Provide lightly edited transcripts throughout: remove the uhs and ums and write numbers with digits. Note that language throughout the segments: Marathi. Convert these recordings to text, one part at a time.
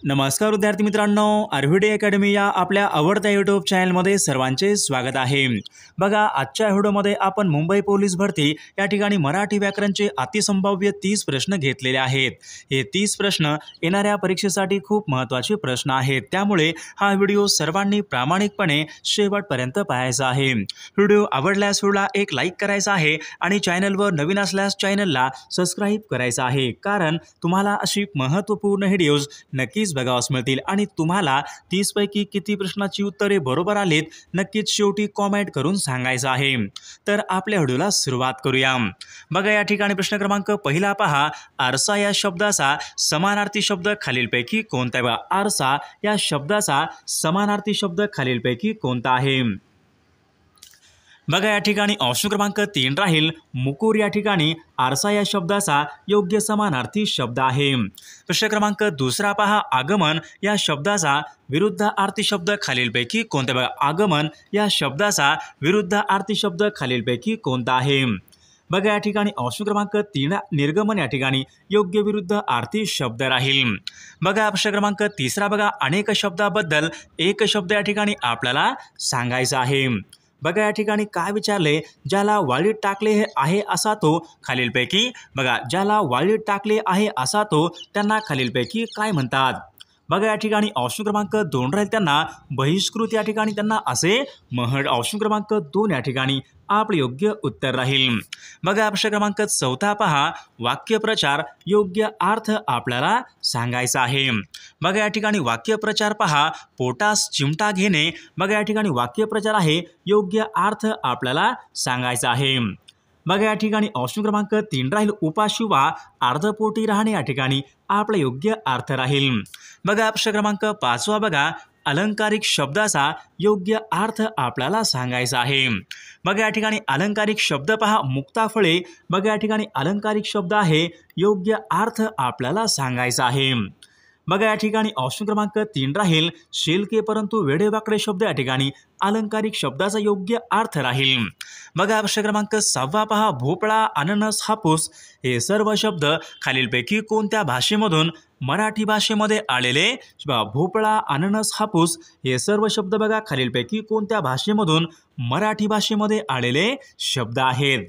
नमस्कार विद्यार्थी मित्रांनो, आरव्हीडी अकॅडमी या आपल्या आवडत्या यूट्यूब चॅनलमध्ये सर्वांचे स्वागत आहे। बघा, आजच्या व्हिडिओमध्ये आपण मुंबई पोलीस भरती या ठिकाणी मराठी व्याकरणचे अतिसंभाव्य 30 प्रश्न घेतलेले आहेत। हे 30 प्रश्न येणाऱ्या परीक्षेसाठी खूप महत्त्वाचे प्रश्न आहेत, त्यामुळे हा व्हिडिओ सर्वांनी प्रामाणिकपणे शेवटपर्यंत पाहायचा आहे। व्हिडिओ आवडल्यास व्हिडिओला एक लाईक करायचा आहे आणि चॅनलवर नवीन असल्यास चॅनलला सबस्क्राईब करायचं आहे, कारण तुम्हाला अशी महत्त्वपूर्ण व्हिडिओज नक्कीच बघावयास मिळतील। आणि तुम्हाला 30 पैकी किती प्रश्नाची उत्तरे बरोबर आलीत नक्कीच शेवटी कमेंट करून सांगायचं आहे। तर आपल्या व्हिडिओला सुरुवात करूया। बघा, या ठिकाणी प्रश्न क्रमांक पहिला पहा, आरसा या शब्दाचा समानार्थी शब्द खालीलपैकी कोणता आहे? आरसा या शब्दाचा समानार्थी शब्द खालीलपैकी कोणता आहे? बघा, या ठिकाणी ऑप्शन क्रमांक 3 राहील मुकुर। या ठिकाणी आरसा या शब्दाचा योग्य समानार्थी शब्द आहे। प्रश्न क्रमांक दुसरा पहा, आगमन या शब्दाचा विरुद्धार्थी शब्द खालीलपैकी कोणता? बघा, आगमन या शब्दाचा विरुद्धार्थी शब्द खालीलपैकी कोणता आहे? बघा, या ठिकाणी ऑप्शन क्रमांक 3 निर्गमन या ठिकाणी योग्य विरुद्ध अर्थी शब्द राहील। बघा, प्रश्न क्रमांक तिसरा बघा, अनेक शब्दाबद्दल एक शब्द या ठिकाणी आपल्याला सांगायचा आहे। बघा, या ठिकाणी काय विचारले? ज्याला वाळीत टाकले आहे असा तो खालीलपैकी, बघा, ज्याला वाळीत टाकले आहे असा तो त्यांना खालीलपैकी काय म्हणतात? बघा, या ठिकाणी ऑप्शन क्रमांक 2 राहील, त्यांना बहिष्कृत या ठिकाणी त्यांना असे म्हण। ऑप्शन क्रमांक 2 या ठिकाणी आपले योग्य उत्तर राहील। बघा, प्रश्न क्रमांक 4 पहा, वाक्यप्रचार योग्य अर्थ आपल्याला सांगायचा आहे। बघा, या ठिकाणी वाक्यप्रचार पहा, पोटास चिमटा घेणे। बघा, या ठिकाणी वाक्यप्रचार आहे, योग्य अर्थ आपल्याला सांगायचा आहे। बघा, या ठिकाणी ऑप्शन क्रमांक 3 राहील, उपाशी वा अर्धपोटी राहणे या ठिकाणी आपला योग्य अर्थ राहील। बघा, प्रश्न क्रमांक 5 बघा, अलंकारिक शब्दाचा योग्य अर्थ आपल्याला सांगायचा आहे। बघा, या ठिकाणी अलंकारिक शब्द पहा, मुक्ताफळे। बघा, या ठिकाणी अलंकारिक शब्द आहे, योग्य अर्थ आपल्याला सांगायचा आहे। बघा, या ठिकाणी ऑप्शन क्रमांक 3 राहील, शेलके परंतु वेडेवाकडे शब्द या ठिकाणी अलंकारिक शब्दाचा योग्य अर्थ राहील। बघा, प्रश्न क्रमांक 6 पहा, भोपळा, अननस, हापूस हे सर्व शब्द खालीलपैकी कोणत्या भाषेमधून मराठी भाषेमध्ये आलेले? भोपळा, अननस, हापूस हे सर्व शब्द बघा खालीलपैकी कोणत्या भाषेमधून मराठी भाषेमध्ये आलेले शब्द आहेत?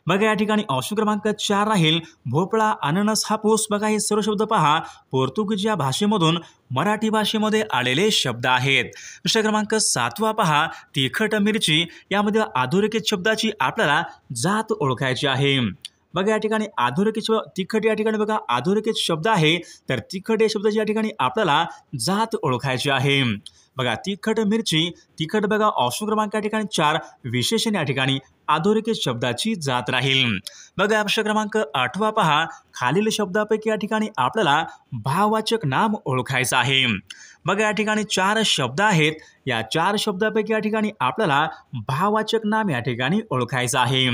बघा, या ठिकाणी ऑप्शन क्रमांक 4 राहील, भोपळा, अननस, हापूस। बघा, हे सर्व शब्द पहा पोर्तुगीज या भाषेमधून मराठी भाषेमध्ये आलेले शब्द आहेत। प्रश्न क्रमांक 7 पहा, तिखट मिरची यामध्ये अधोरेखित शब्दाची आपल्याला जात ओळखायची आहे। बघा, या ठिकाणी अधोरेखित तिखट या ठिकाणी बघा अधोरेखित शब्द आहे, तर तिखट या शब्दाची या ठिकाणी आपल्याला जात ओळखायची आहे। बघा, तिखट मिरची, तिखट बघा ऑप्शन क्रमांक या ठिकाणी 4 विशेषण या ठिकाणी अधोरेखित शब्दाची जात राहील। बघा, प्रश्न क्रमांक 8 पहा, खालील शब्दापैकी या ठिकाणी आपल्याला भाववाचक नाम ओळखायचं आहे। बघा, या ठिकाणी 4 शब्द आहेत, या 4 शब्दापैकी या ठिकाणी आपल्याला भाववाचक नाम या ठिकाणी ओळखायचं आहे।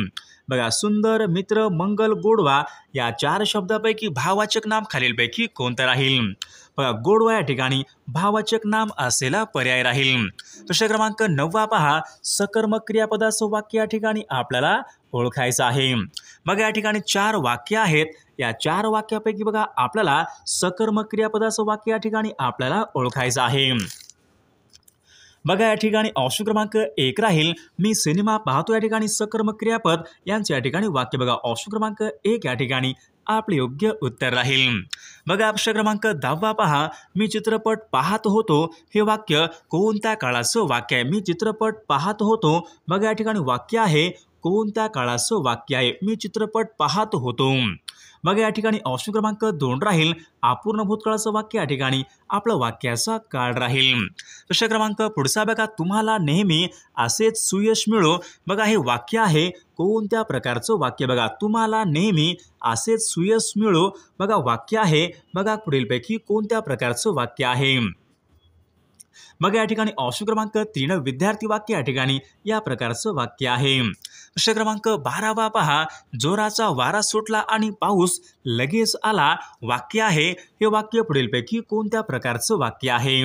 बघा, सुंदर, मित्र, मंगल, गोडवा या 4 शब्दापैकी भाववाचक नाम खालीलपैकी कोणतं राहील? बघा, गोडवा या ठिकाणी भाववाचक नाम असलेला पर्याय राहील। प्रश्न क्रमांक 9 पहा, सकर्मक क्रियापदाचं वाक्य या ठिकाणी आपल्याला ओळखायचं आहे। बघा, या ठिकाणी 4 वाक्य आहेत, या 4 वाक्यापैकी बघा आपल्याला सकर्मक क्रियापदाचं वाक्य या ठिकाणी आपल्याला ओळखायचं आहे। बघा, या ठिकाणी ऑप्शन क्रमांक 1 राहील, मी सिनेमा पाहतो या ठिकाणी सकर्मक क्रियापद यांचे या ठिकाणी वाक्य बघा ऑप्शन क्रमांक 1 या ठिकाणी आपले योग्य उत्तर राहील। बघा, प्रश्न क्रमांक 10 पहा, मी चित्रपट पाहत होतो हे वाक्य कोणत्या काळाचं वाक्य आहे? मी चित्रपट पाहत होतो, बघा या ठिकाणी वाक्य आहे, कोणत्या काळाचं वाक्य आहे? मी चित्रपट पाहत होतो। बघा, या ठिकाणी ऑप्शन क्रमांक 2 राहील, अपूर्ण भूतकाळाचं वाक्य या ठिकाणी आपलं वाक्याचा काळ राहील। प्रश्न क्रमांक पुढचा बघा, तुम्हाला नेहमी असेच सुयश मिळो। बघा, हे वाक्य आहे, कोणत्या प्रकारचं वाक्य? बघा, तुम्हाला नेहमी असेच सुयश मिळो, बघा वाक्य आहे, बघा पुढीलपैकी कोणत्या प्रकारचं वाक्य आहे? बघा, या ठिकाणी ऑप्शन क्रमांक 3 विद्यार्थी वाक्य या ठिकाणी या प्रकारचं वाक्य आहे। प्रश्न क्रमांक 12 पहा, जोराचा वारा सुटला आणि पाऊस लगेच आला वाक्य आहे, हे वाक्य पुढीलपैकी कोणत्या प्रकारचं वाक्य आहे?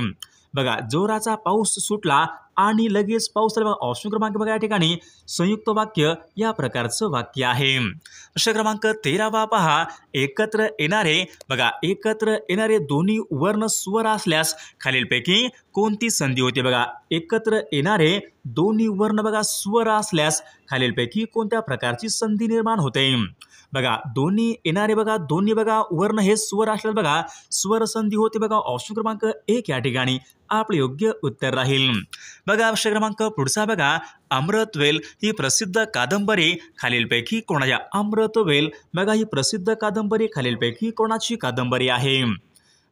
बघा, जोराचा पाऊस सुटला आणि लगेच पाऊस आला बघा. ऑप्शन क्रमांक बघा या ठिकाणी संयुक्त वाक्य या प्रकारचं वाक्य आहे. प्रश्न क्रमांक 13 पहा, एकत्र येणारे बघा एकत्र येणारे दोन्ही वर्ण स्वर असल्यास खालीलपैकी कोणती संधी होते बघा. एकत्र येणारे दोन्ही वर्ण बघा स्वर असल्यास खालीलपैकी कोणत्या प्रकारची संधी निर्माण होते. बघा दोन्ही येणारे बघा दोन्ही बघा वर्ण हे स्वर असल्यास बघा स्वर संधी होते बघा. ऑप्शन क्रमांक 1 या ठिकाणी आपले योग्य उत्तर राहील. बघा प्रश्न क्रमांक पुढचा बघा, अमृतवेल ही प्रसिद्ध कादंबरी खालीलपैकी कोणाच्या. अमृतवेल बघा ही प्रसिद्ध कादंबरी खालीलपैकी कोणाची कादंबरी आहे.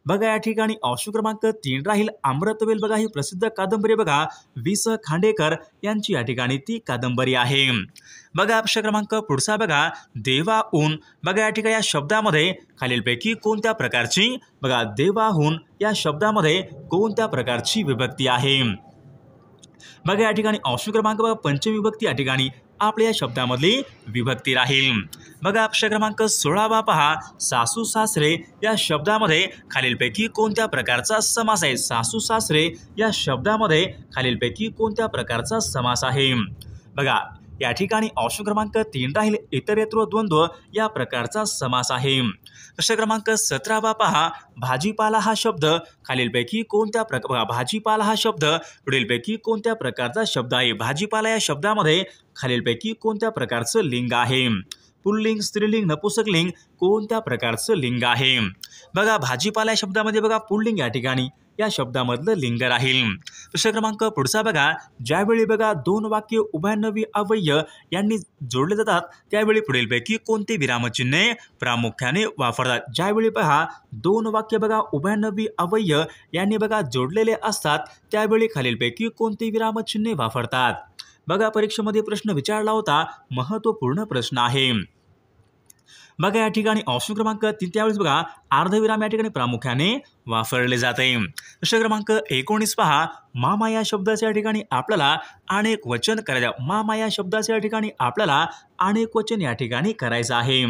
बघा या ठिकाणी ऑप्शन क्रमांक 3 राहील. अमृतवेल बघा ही प्रसिद्ध कादंबरी बघा वि.स. खांडेकर यांची या ठिकाणी ती कादंबरी आहे. बघा प्रश्न क्रमांक पुढचा बघा, देवाहून बघा या ठिकाणी या शब्दामध्ये खालीलपैकी कोणत्या प्रकारची बघा देवाहून या शब्दामध्ये कोणत्या प्रकारची विभक्ती आहे. बघा या ठिकाणी ऑप्शन क्रमांक बघा पंचमी विभक्ती या ठिकाणी आपल्या या शब्दामधली विभक्ती राहील. बघा प्रश्न क्रमांक 16 पहा, सासू सासरे या शब्दामध्ये खालीलपैकी कोणत्या प्रकारचा समास आहे. सासू सासरे या शब्दामध्ये खालीलपैकी कोणत्या प्रकारचा समास आहे. बघा या ठिकाणी ऑप्शन क्रमांक 3 राहील. इतरेतर द्वंद्व या प्रकारचा समास आहे. प्रश्न क्रमांक 17 पहा, भाजीपाला हा शब्द खालीलपैकी कोणत्या प्रकार भाजीपाला हा शब्द पुढीलपैकी कोणत्या प्रकारचा शब्द आहे. भाजीपाला या शब्दामध्ये खालीलपैकी कोणत्या प्रकारचं लिंग आहे. पुल्लिंग, स्त्रीलिंग, नपुंसकलिंग कोणत्या प्रकारचं लिंग आहे. बघा भाजीपाला या शब्दामध्ये बघा पुल्लिंग या ठिकाणी या शब्दामधलं लिंग राहील. प्रश्न क्रमांक पुढचा बघा, ज्यावेळी बघा दोन वाक्य उभयनवी अव्यय यांनी जोडले जातात त्यावेळी पुढीलपैकी कोणते विरामचिन्हे प्रामुख्याने वापरतात. ज्यावेळी पहा दोन वाक्य बघा उभयनवी अव्यय यांनी बघा जोडलेले असतात त्यावेळी खालीलपैकी कोणते विरामचिन्हे वापरतात. बघा परीक्षेमध्ये प्रश्न विचारला होता, महत्त्वपूर्ण प्रश्न आहे. बघा या ठिकाणी ऑप्शन क्रमांक 3 त्यावेळेस बघा अर्धविराम या ठिकाणी प्रामुख्याने वापरले जाते. प्रश्न क्रमांक 19 पहा, मामा या शब्दाच्या या ठिकाणी आपल्याला अनेक वचन करायचं. मामा या शब्दाच्या या ठिकाणी आपल्याला अनेक वचन या ठिकाणी करायचं आहे.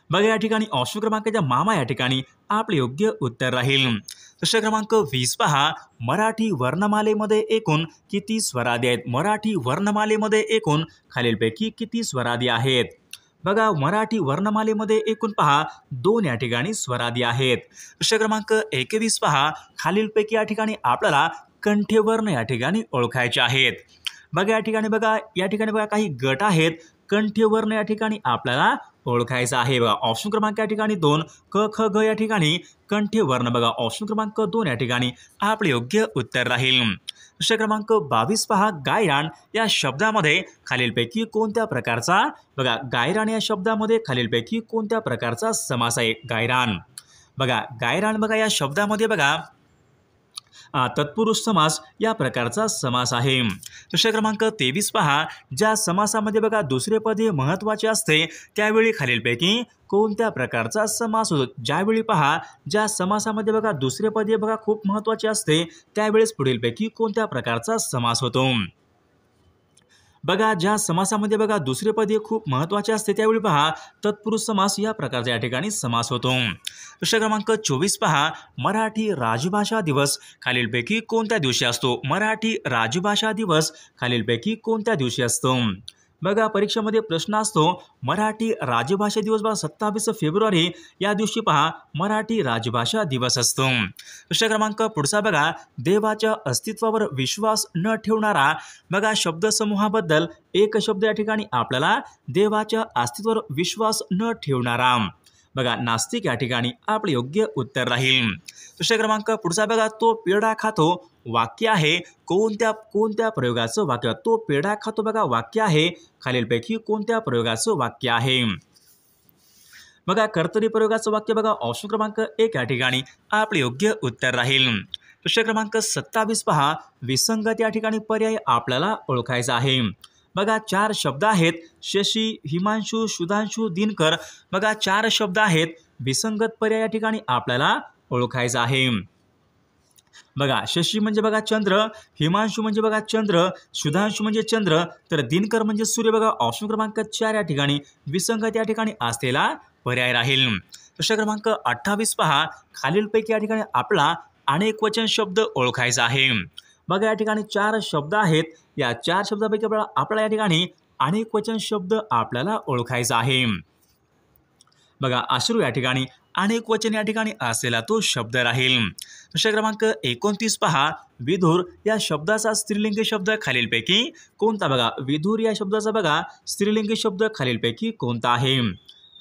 बघा या ठिकाणी ऑप्शन क्रमांकाच्या मामा या ठिकाणी आपले योग्य उत्तर राहील. प्रश्न क्रमांक 20 पहा, मराठी वर्णमालेमध्ये एकूण किती स्वरादी आहेत. मराठी वर्णमालेमध्ये एकूण खालीलपैकी किती स्वरादी आहेत. बघा मराठी वर्णमालेमध्ये एकूण पहा 2 या ठिकाणी स्वरादी आहेत. प्रश्न क्रमांक 21 पहा, खालीलपैकी या ठिकाणी आपल्याला कंठ्यवर्ण या ठिकाणी ओळखायचे आहेत. बघा या ठिकाणी बघा काही गट आहेत. कंठ्यवर्ण या ठिकाणी आपल्याला ओळखायचा आहे. बघा ऑप्शन क्रमांक या ठिकाणी 2 क ख ग या ठिकाणी कंठ्यवर्ण बघा ऑप्शन क्रमांक 2 या ठिकाणी आपले योग्य उत्तर राहील. प्रश्न क्रमांक 22 पहा, गायरान या शब्दामध्ये खालीलपैकी कोणत्या प्रकारचा बघा गायरान या शब्दामध्ये खालीलपैकी कोणत्या प्रकारचा समास आहे. गायरान बघा या शब्दामध्ये बघा तत्पुरुष समास या प्रकारचा समास आहे. प्रश्न क्रमांक 23 पहा, ज्या समासामध्ये बघा दुसरे पद महत्त्वाचे असते त्यावेळी खालीलपैकी कोणत्या प्रकारचा समास होतो. ज्यावेळी पहा ज्या समासामध्ये बघा दुसरे पद बघा खूप महत्त्वाचे असते त्यावेळेस पुढीलपैकी कोणत्या प्रकारचा समास होतो. बघा ज्या समासामध्ये बघा दुसरे पद खूप महत्त्वाचे असते त्यावेळी पहा तत्पुरुष समास या प्रकारचा या ठिकाणी समास होतो. प्रश्न क्रमांक 24 पहा, मराठी राजभाषा दिवस खालीलपैकी कोणत्या दिवशी असतो. मराठी राजभाषा दिवस खालीलपैकी कोणत्या दिवशी असतो. बघा परीक्षेमध्ये प्रश्न असतो मराठी राजभाषा दिवस बघा 27 फेब्रुवारी या दिवशी पहा मराठी राजभाषा दिवस असतो. प्रश्न क्रमांक पुढचा बघा, देवाच्या अस्तित्वावर विश्वास न ठेवणारा बघा शब्दसमूहाबद्दल एक शब्द या ठिकाणी आपल्याला देवाच्या अस्तित्वावर विश्वास न ठेवणारा बघा नास्तिक या ठिकाणी आपले योग्य उत्तर राहील. प्रश्न क्रमांक पुढचा बघा, तो पेढा खातो वाक्य आहे कोणत्या प्रयोगाचं वाक्य. तो पेढा खातो बघा वाक्य आहे खालीलपैकी कोणत्या प्रयोगाचं वाक्य आहे. बघा कर्तरी प्रयोगाचं वाक्य बघा ऑप्शन क्रमांक 1 या ठिकाणी आपले योग्य उत्तर राहील. प्रश्न क्रमांक 27 पहा, विसंगत या ठिकाणी पर्याय आपल्याला ओळखायचा आहे. बघा 4 शब्द आहेत. शशी, हिमांशु, सुधांशु, दिनकर बघा 4 शब्द आहेत. विसंगत पर्याय या ठिकाणी आपल्याला ओळखायचा आहे. बघा शशी म्हणजे बघा चंद्र, हिमांशु म्हणजे बघा चंद्र, सुधांशु म्हणजे चंद्र तर दिनकर म्हणजे सूर्य बघा ऑप्शन क्रमांक 4 या ठिकाणी विसंगत या ठिकाणी असलेला पर्याय राहील. प्रश्न क्रमांक 28 पहा, खालीलपैकी या ठिकाणी आपला अनेक वचन शब्द ओळखायचा आहे. बघा या ठिकाणी 4 शब्द आहेत. या 4 शब्दापैकी आपल्याला या ठिकाणी अनेक वचन शब्द आपल्याला ओळखायचा आहे. बघा अश्रू या ठिकाणी अनेक वचन या ठिकाणी असलेला तो शब्द राहील. प्रश्न क्रमांक 29 पहा. विधुर या शब्दाचा स्त्रीलिंगी शब्द खालीलपैकी कोणता? बघा विधुर या शब्दाचा बघा स्त्रीलिंगी शब्द खालीलपैकी कोणता आहे?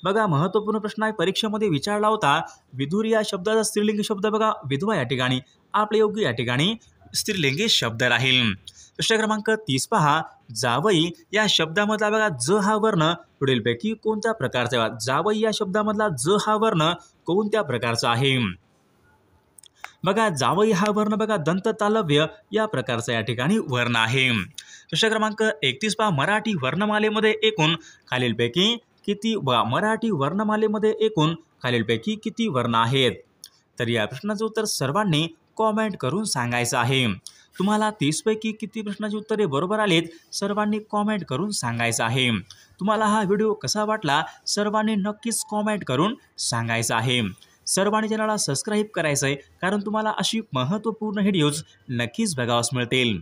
बघा महत्त्वपूर्ण प्रश्न आहे, परीक्षेमध्ये विचारला होता. विधुर या शब्दाचा स्त्रीलिंगी शब्द बघा विधवा या ठिकाणी आपले योग्य या ठिकाणी स्त्रीलिंगी शब्द राहील. प्रश्न क्रमांक 30 पहा. जावई या शब्दामधला बघा ज हा वर्ण पुढीलपैकी कोणत्या प्रकारचा आहे? जावई या शब्दामधला ज हा वर्ण कोणत्या प्रकारचा आहे? बघा जावई हा वर्ण बघा दंत तालव्य या प्रकारचा या ठिकाणी वर्ण आहे. प्रश्न क्रमांक 31 पहा. मराठी वर्णमालेमध्ये एकूण खालीलपैकी किती मराठी वर्णमालेमध्ये एकूण खालीलपैकी किती वर्ण आहेत? तर या प्रश्नाचं उत्तर सर्वांनी कॉमेंट करून सांगायचं आहे. तुम्हाला 30 पैकी किती प्रश्नाची उत्तरे बरोबर आलीत सर्वांनी कॉमेंट करून सांगायचं आहे. तुम्हाला हा व्हिडिओ कसा वाटला सर्वांनी नक्कीच कॉमेंट करून सांगायचं आहे. सर्वांनी चॅनलला सबस्क्राईब करायचं आहे, कारण तुम्हाला अशी महत्त्वपूर्ण व्हिडिओज नक्कीच बघावयास मिळतील.